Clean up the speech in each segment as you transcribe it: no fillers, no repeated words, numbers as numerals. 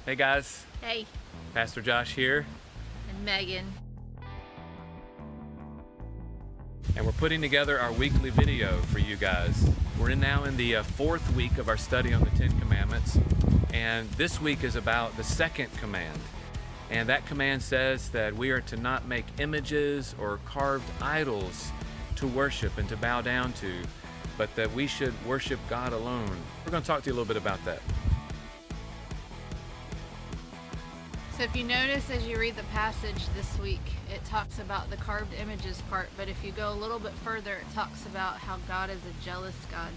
Hey guys, Hey, Pastor Josh here, and Megan. and we're putting together our weekly video for you guys. We're now in the fourth week of our study on the Ten Commandments, and this week is about the second command. And that command says that we are to not make images or carved idols to worship and to bow down to, but that we should worship God alone. We're going to talk to you a little bit about that. So if you notice as you read the passage this week, it talks about the carved images part, but if you go a little bit further, it talks about how God is a jealous God.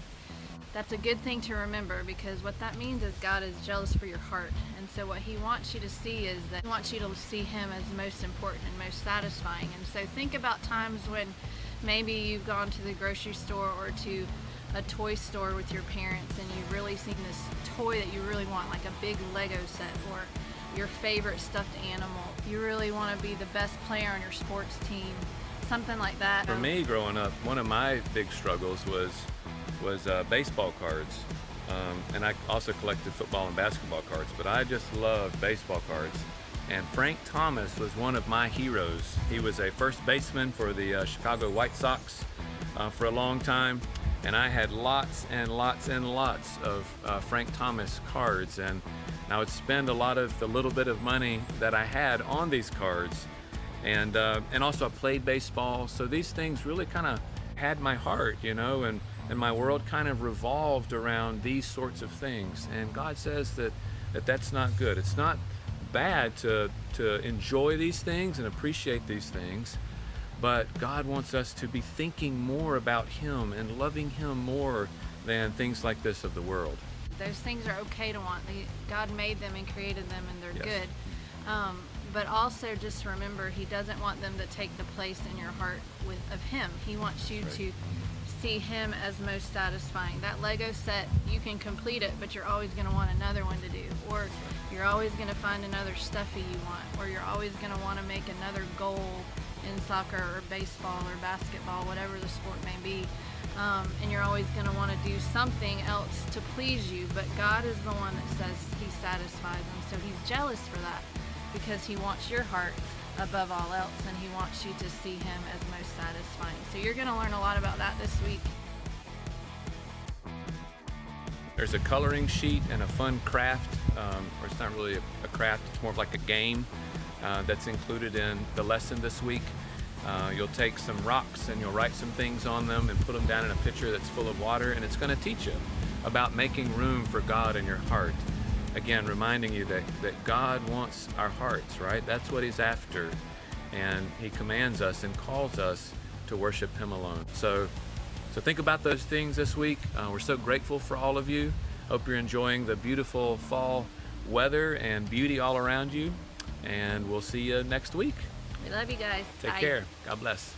That's a good thing to remember, because what that means is God is jealous for your heart. And so what he wants you to see is that he wants you to see him as most important and most satisfying. And so think about times when maybe you've gone to the grocery store or to a toy store with your parents and you've really seen this toy that you really want, like a big Lego set or your favorite stuffed animal. You really want to be the best player on your sports team, something like that. For me, growing up, one of my big struggles was baseball cards. And I also collected football and basketball cards, but I just loved baseball cards. And Frank Thomas was one of my heroes. He was a first baseman for the Chicago White Sox for a long time. And I had lots and lots and lots of Frank Thomas cards. And I would spend a lot of the little bit of money that I had on these cards. And also I played baseball. So these things really kind of had my heart, and my world kind of revolved around these sorts of things. And God says that's not good. It's not bad to enjoy these things and appreciate these things, but God wants us to be thinking more about him and loving him more than things like this of the world. Those things are okay to want. God made them and created them, and they're Yes. good. But also just remember, he doesn't want them to take the place in your heart of him. He wants you That's right. to see him as most satisfying. That Lego set, you can complete it, but you're always going to want another one to do. Or you're always going to find another stuffy you want. Or you're always going to want to make another goal in soccer or baseball or basketball, whatever the sport may be. And you're always going to want to do something else to please you. But God is the one that says he satisfies. And so he's jealous for that, because he wants your heart above all else, and he wants you to see him as most satisfying. So you're going to learn a lot about that this week. There's a coloring sheet and a fun craft, or it's not really a craft, it's more of like a game that's included in the lesson this week. You'll take some rocks and you'll write some things on them and put them down in a pitcher that's full of water, and it's going to teach you about making room for God in your heart. Again, reminding you that God wants our hearts, right? That's what he's after. And he commands us and calls us to worship him alone. So think about those things this week. We're so grateful for all of you. Hope you're enjoying the beautiful fall weather and beauty all around you. And we'll see you next week. We love you guys. Take Bye. care. God bless.